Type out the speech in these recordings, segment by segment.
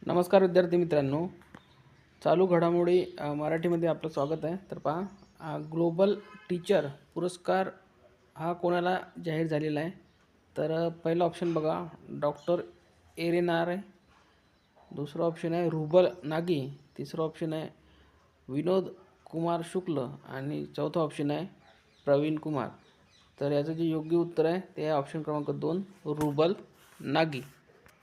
नमस्कार विद्यार्थी मित्रांनो. चालू घडामोडी मराठीमध्ये आपलं स्वागत आहे. तर पहा, ग्लोबल टीचर पुरस्कार हा कोणाला जाहीर झालेला आहे. तर पहिला ऑप्शन बघा, डॉक्टर एरेनार आहे. दुसरा ऑप्शन आहे रुबल नागी. तिसरा ऑप्शन आहे विनोद कुमार शुक्ल आणि चौथा ऑप्शन आहे प्रवीण कुमार. तर याचं जे योग्य उत्तर आहे ते आहे ऑप्शन क्रमांक 2 रुबल नागी.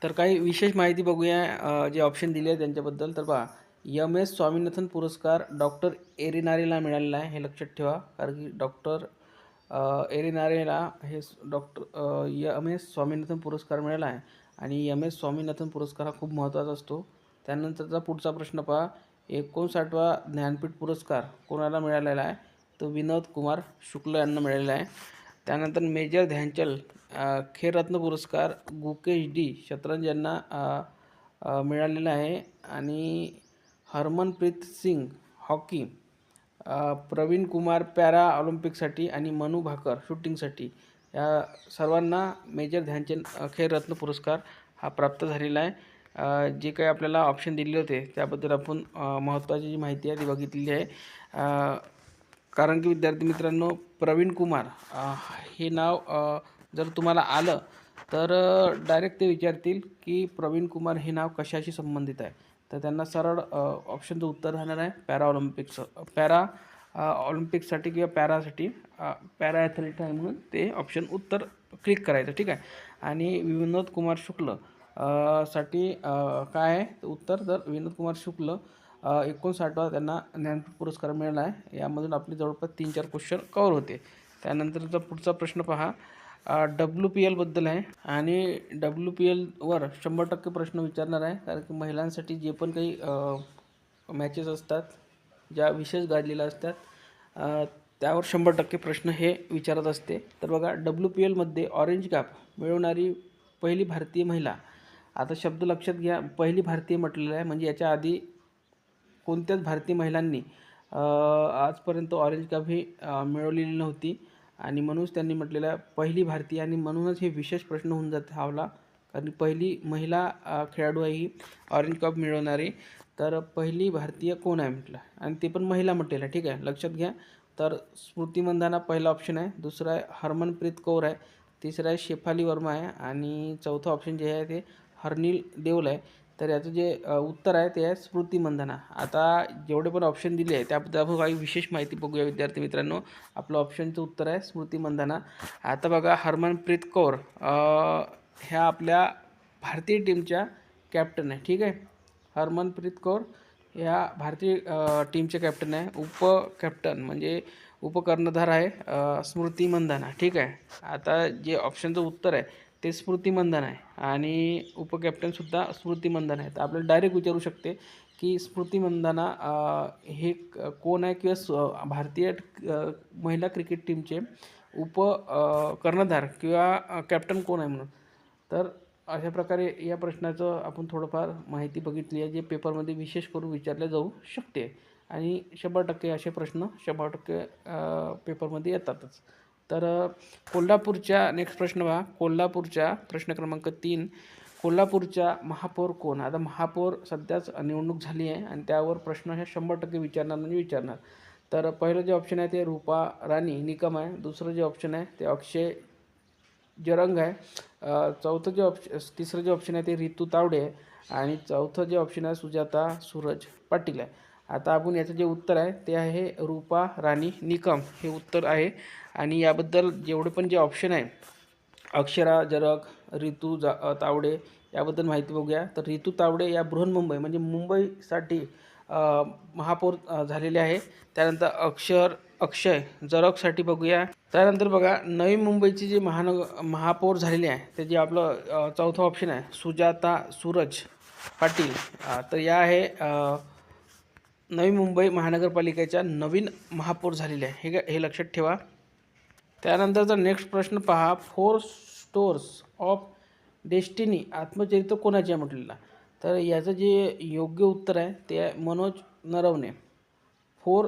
तर काही विशेष माहिती बघूया जे ऑप्शन दिले आहे त्यांच्याबद्दल. तर पहा, एम.एस. स्वामीनाथन पुरस्कार डॉक्टर एरिनारेला मिळालेला आहे, हे लक्षात ठेवा. कारण की डॉक्टर एरिनारेला हे डॉक्टर एम.एस. स्वामीनाथन पुरस्कार मिळाला आहे आणि एम.एस. स्वामीनाथन पुरस्कार हा खूप महत्त्वाचा असतो. त्यानंतरचा पुढचा प्रश्न पहा, 59वा ज्ञानपीठ पुरस्कार कोणाला मिळालेला आहे? तो विनोद कुमार शुक्ल यांना मिळालेला आहे. त्यानंतर मेजर ध्यानचंद खेलरत्न पुरस्कार गुकेश डी शतरंज यांना मिळालेला आहे. आणि हरमनप्रीत सिंग हॉकी, प्रवीण कुमार पॅरा ऑलिम्पिकसाठी आणि मनू भाकर शूटिंगसाठी, या सर्वांना मेजर ध्यानचंद खेलरत्न पुरस्कार हा प्राप्त झालेला आहे. जे काही आपल्याला ऑप्शन दिले होते त्याबद्दल आपण महत्त्वाची जी माहिती आहे ती बघितलेली आहे. कारण की विद्यार्थी मित्रांनो, प्रवीण कुमार हे नाव जर तुम्हाला आलं तर डायरेक्ट ते विचारतील की प्रवीण कुमार हे नाव कशाशी संबंधित आहे. तर त्यांना सरळ ऑप्शनचं उत्तर राहणार आहे पॅरा ऑलिम्पिकसाठी किंवा पॅरा ॲथलीट आहे म्हणून ते ऑप्शन उत्तर क्लिक करायचं, ठीक आहे. आणि विनोद कुमार शुक्ल साठी काय आहे उत्तर? तर विनोद कुमार शुक्ल 59वा त्यांना ज्ञानपीठ पुरस्कार मिळाला आहे. यामधून आपले जवळपास 3-4 क्वेश्चन कवर होते. त्यानंतरचा पुढचा प्रश्न पहा, WPLबद्दल आहे आणि WPLवर 100% प्रश्न विचारणार आहे. कारण की महिलांसाठी जे पण काही मॅचेस असतात, ज्या विशेष गाजलेल्या असतात, त्यावर 100% प्रश्न हे विचारत असते. तर बघा, WPLमध्ये ऑरेंज कॅप मिळवणारी पहिली भारतीय महिला. आता शब्द लक्षात घ्या, पहिली भारतीय म्हटलेलं आहे, म्हणजे याच्या आधी कोणत्याच भारतीय महिलांनी आजपर्यंत ऑरेंज कॅप ही मिळवलेली नव्हती आणि म्हणूनच त्यांनी म्हटलेलं आहे पहिली भारतीय. आणि म्हणूनच हे विशेष प्रश्न होऊन जाते हावला, कारण पहिली महिला खेळाडू आहे ही ऑरेंज कप मिळवणारी. तर पहिली भारतीय कोण आहे म्हटलं, आणि ते पण महिला म्हटलेलं आहे, ठीक आहे, लक्षात घ्या. तर स्मृती मंधाना पहिला ऑप्शन आहे, दुसरा आहे हरमनप्रीत कौर आहे, तिसरा आहे शेफाली वर्मा आहे आणि चौथा ऑप्शन जे आहे ते हरनील देओल आहे. तर याचं जे उत्तर आहे ते आहे स्मृती मंधाना. आता जेवढे पण ऑप्शन दिले आहे त्याबद्दल आपण काही विशेष माहिती बघूया विद्यार्थी मित्रांनो. आपलं ऑप्शनचं उत्तर आहे स्मृती मंधाना. आता बघा, हरमनप्रीत कौर ह्या आपल्या भारतीय टीमच्या कॅप्टन आहे, ठीक आहे. हरमनप्रीत कौर ह्या भारतीय टीमचे कॅप्टन आहे. उपकॅप्टन म्हणजे उपकर्णधार आहे स्मृती मंधाना, ठीक आहे. आता जे ऑप्शनचं उत्तर आहे ते स्मृती मंधाना आहे आणि उपकॅप्टनसुद्धा स्मृती मंधाना आहे. तर आपल्याला डायरेक्ट विचारू शकते की स्मृती मंधाना हे कोण आहे, किंवा भारतीय महिला क्रिकेट टीमचे कर्णधार किंवा कॅप्टन कोण आहे म्हणून. तर अशा प्रकारे या प्रश्नाचं आपण थोडंफार माहिती बघितली आहे, जे पेपरमध्ये विशेष करून विचारले जाऊ शकते. आणि 100% असे प्रश्न 100% पेपरमध्ये येतातच. तर कोल्हापूरच्या नेक्स्ट प्रश्न पहा, कोल्हापूरच्या प्रश्न क्रमांक 3, कोल्हापूरच्या महापौर कोण? आता महापौर सध्याच निवडणूक झाली आहे आणि त्यावर प्रश्न हे 100% विचारणार म्हणजे विचारणार. तर पहिलं जे ऑप्शन आहे ते रूपा राणी निकम आहे, दुसरं जे ऑप्शन आहे ते अक्षय जरंग आहे, तिसरं जे ऑप्शन आहे ते रितू तावडे आहे आणि चौथं जे ऑप्शन आहे सुजाता सूरज पाटील आहे. आता आपण याचं जे उत्तर आहे ते आहे रूपा राणी निकम हे उत्तर आहे. आणि याबद्दल जेवढे पण जे ऑप्शन आहे, अक्षरा जरग, रितू तावडे, याबद्दल माहिती बघूया. तर रितू तावडे या बृहन्मुंबई म्हणजे मुंबईसाठी महापौर झालेले आहे. त्यानंतर अक्षय जरगसाठी बघूया. त्यानंतर बघा, नवी मुंबईची जी महापौर झालेली आहे ते जे आपलं चौथा ऑप्शन आहे सुजाता सूरज पाटील. तर या आहे नवी मुंबई महानगरपालिकेच्या नवीन महापौर झालेल्या आहे, हे लक्षात ठेवा. त्यानंतरचा नेक्स्ट प्रश्न पहा, 4 स्टोर्स ऑफ डेस्टिनी आत्मचरित्र कोणाचे आहे म्हटलेलं. तर याचं जे योग्य उत्तर आहे ते आहे Manoj Naravane, 4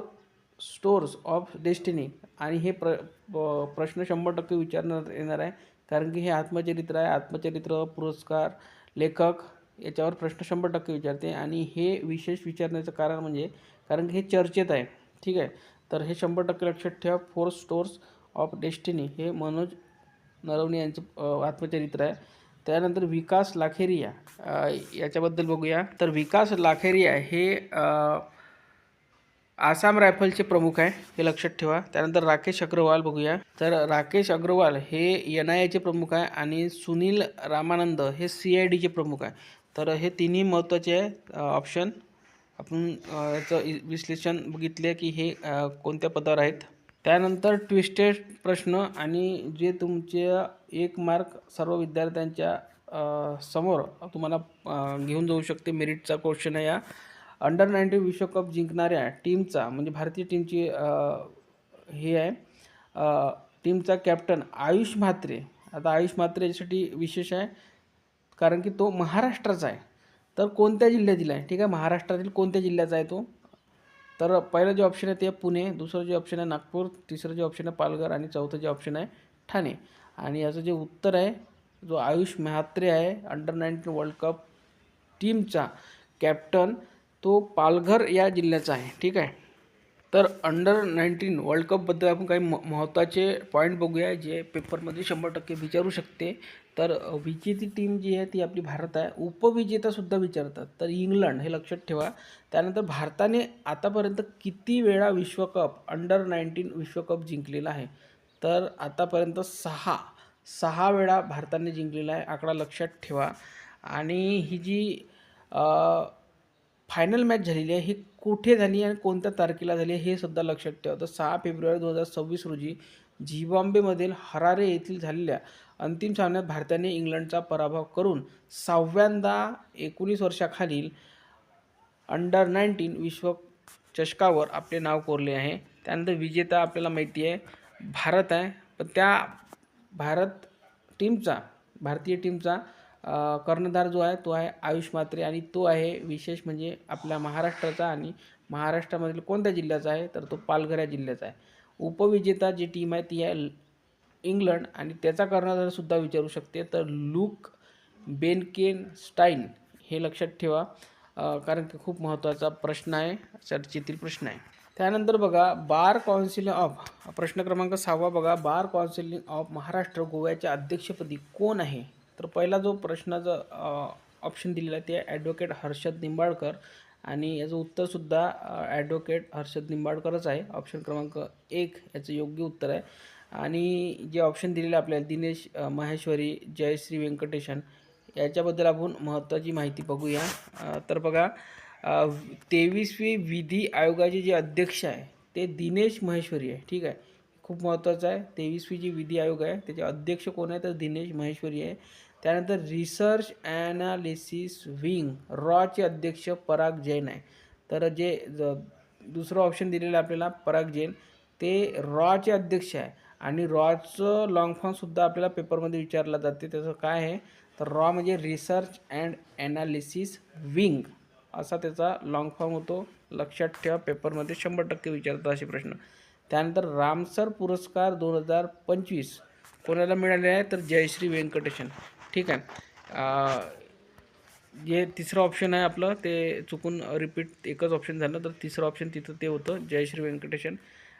stores of destiny. आणि हे प्रश्न 100% विचारण्यात येणार आहे, कारण की हे आत्मचरित्र आहे. आत्मचरित्र पुरस्कार लेखक याच्यावर प्रश्न 100% विचारते आणि हे विशेष विचारण्याचं कारण म्हणजे कारण की हे चर्चेत आहे, ठीक आहे. तर हे 100% लक्षात ठेवा. 4 स्टोर्स ऑफ डेस्टिनी हे मनोज नरवणे यांचं आत्मचरित्र आहे. त्यानंतर विकास लाखेरिया याच्याबद्दल बघूया. तर विकास लाखेरिया हे आसाम रायफलचे प्रमुख आहे, हे लक्षात ठेवा. त्यानंतर राकेश अग्रवाल बघूया. तर राकेश अग्रवाल हे NIAचे प्रमुख आहे आणि सुनील रामानंद हे CIDचे प्रमुख आहे. तर हे तिन्ही महत्त्वाचे आहे ऑप्शन. आपण याचं विश्लेषण बघितले की हे कोणत्या पदावर आहेत. त्यानंतर ट्विस्टेड प्रश्न आणि जे तुमचे 1 मार्क सर्व विद्यार्थ्यांच्या समोर तुम्हाला घेऊन जाऊ शकते. मेरिटचा क्वेश्चन आहे. या अंडर-19 विश्वकप जिंकणाऱ्या टीमचा म्हणजे भारतीय टीमची हे आहे टीमचा कॅप्टन आयुष म्हात्रे. आता आयुष म्हात्रे याच्यासाठी विशेष आहे कारण की तो महाराष्ट्राचा आहे. तर कोणत्या जिल्ह्यातील आहे, ठीक आहे, महाराष्ट्रातील कोणत्या जिल्ह्याचा आहे तो. तर पहिलं जे ऑप्शन आहे ते पुणे, दुसरं जे ऑप्शन आहे नागपूर, तिसरं जे ऑप्शन आहे पालघर आणि चौथं जे ऑप्शन आहे ठाणे. आणि याचं जे उत्तर आहे जो आयुष म्हात्रे आहे अंडर-19 वर्ल्ड कप टीमचा कॅप्टन, तो पालघर या जिल्ह्याचा आहे, ठीक आहे. तर अंडर-19 वर्ल्ड कपबद्दल आपण काही महत्त्वाचे पॉईंट बघूया जे पेपरमध्ये 100% विचारू शकते. तर विजेती टीम जी आहे ती आपली भारत आहे. उपविजेतासुद्धा विचारतात तर इंग्लंड, हे लक्षात ठेवा. त्यानंतर भारताने आतापर्यंत किती वेळा विश्वकप अंडर-19 विश्वकप जिंकलेला आहे. तर आतापर्यंत 6 वेळा भारताने जिंकलेला आहे, आकडा लक्षात ठेवा. आणि ही जी फायनल मॅच झालेली आहे ही कुठे झाली आणि कोणत्या तारखेला झाली हे सुद्धा लक्षात ठेवा. तर 6 फेब्रुवारी 2026 रोजी झिम्बाब्वेमधील हरारे येथील झालेल्या अंतिम सामन्यात भारताने इंग्लंडचा पराभव करून 6व्यांदा 19 वर्षाखालील अंडर-19 विश्वचषकावर आपले नाव कोरले आहे. त्यानंतर विजेता आपल्याला माहिती आहे भारत आहे, पण त्या भारतीय टीमचा कर्णधार जो आहे तो आहे आयुष म्हात्रे आणि तो आहे विशेष म्हणजे आपल्या महाराष्ट्राचा. आणि महाराष्ट्रामधील कोणत्या जिल्ह्याचा आहे तर तो पालघर या जिल्ह्याचा आहे. उपविजेता जी टीम आहे ती आहे इंग्लंड आणि त्याचा कर्णधारसुद्धा विचारू शकते तर लूक बेनकेनस्टाईन, हे लक्षात ठेवा कारण की खूप महत्त्वाचा प्रश्न आहे, चर्चेतील प्रश्न आहे. त्यानंतर बघा बार काउन्सिल ऑफ, प्रश्न क्रमांक 6 बघा, बार काउन्सिल ऑफ महाराष्ट्र गोव्याच्या अध्यक्षपदी कोण आहे. तर पहिला जो प्रश्नाचा ऑप्शन दिलेला आहे ते ॲडव्होकेट हर्षद निंबाळकर आणि याचं उत्तरसुद्धा ॲडव्होकेट हर्षद निंबाळकरच आहे. ऑप्शन क्रमांक 1 याचं योग्य उत्तर आहे. आणि जे ऑप्शन दिलेले आपल्याला दिनेश माहेश्वरी, जयश्री व्यंकटेशन, याच्याबद्दल आपण महत्त्वाची माहिती बघूया. तर बघा 23वी विधी आयोगाचे जे अध्यक्ष आहे ते दिनेश महेश्वरी आहे, ठीक आहे, खूप महत्त्वाचं आहे. 23वी जी विधी आयोग आहे त्याचे अध्यक्ष कोण आहे तर दिनेश महेश्वरी आहे. त्यानंतर रिसर्च ॲनालिसिस विंग रॉचे अध्यक्ष पराग जैन आहे. तर जे दुसरं ऑप्शन दिलेलं आहे आपल्याला पराग जैन, ते रॉचे अध्यक्ष आहे. आणि रॉचं लॉंग फॉर्मसुद्धा आपल्याला पेपरमध्ये विचारला जाते. त्याचं काय आहे तर रॉ म्हणजे रिसर्च अँड ॲनालिसिस विंग असा त्याचा लॉंग फॉर्म होतो. लक्षात ठेवा, पेपरमध्ये 100% विचारतात असे प्रश्न. त्यानंतर रामसर पुरस्कार 2025 कोणाला मिळाले आहे तर जयश्री व्यंकटेशन, ठीक आहे. जे तिसरं ऑप्शन आहे आपलं ते चुकून रिपीट एकच ऑप्शन झालं, तर तिसरं ऑप्शन तिथं ते होतं जयश्री व्यंकटेशन.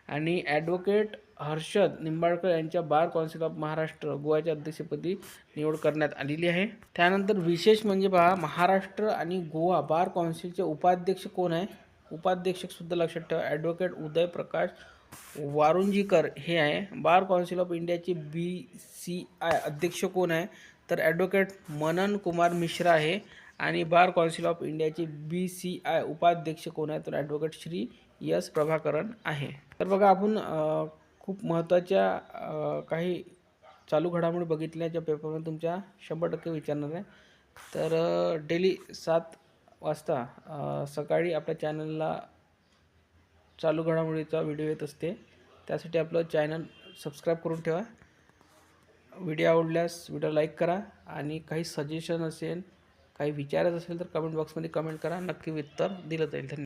आणि ॲडव्होकेट हर्षद निंबाळकर यांच्या बार काउन्सिल ऑफ महाराष्ट्र गोव्याच्या अध्यक्षपदी निवड करण्यात आलेली आहे. त्यानंतर विशेष म्हणजे पहा महाराष्ट्र आणि गोवा बार काउन्सिलचे उपाध्यक्ष कोण आहे. उपाध्यक्षसुद्धा लक्षात ठेवा ॲडव्होकेट उदय प्रकाश वारुंजीकर हे आहे. बार काउन्सिल ऑफ इंडियाचे BCI अध्यक्ष कोण आहे तर ॲडव्होकेट मनन कुमार मिश्रा आहे. आणि बार काउन्सिल ऑफ इंडियाचे BCI उपाध्यक्ष कोण आहे तर ॲडव्होकेट श्री S प्रभाकरन आहे. तर बघा आपण खूप महत्त्वाच्या काही चालू घडामोडी बघितल्या ज्या पेपरमध्ये तुमच्या 100% विचारणार आहे. तर डेली 7 वाजता सकाळी आपल्या चॅनलला चालू घडामोडीचा व्हिडिओ येत असते. त्यासाठी आपलं चॅनल सबस्क्राईब करून ठेवा. व्हिडिओ आवडल्यास व्हिडिओ लाईक करा आणि काही सजेशन असेल काही विचारायचं असेल तर कमेंट बॉक्समध्ये कमेंट करा, नक्की उत्तर दिलं जाईल. धन्यवाद.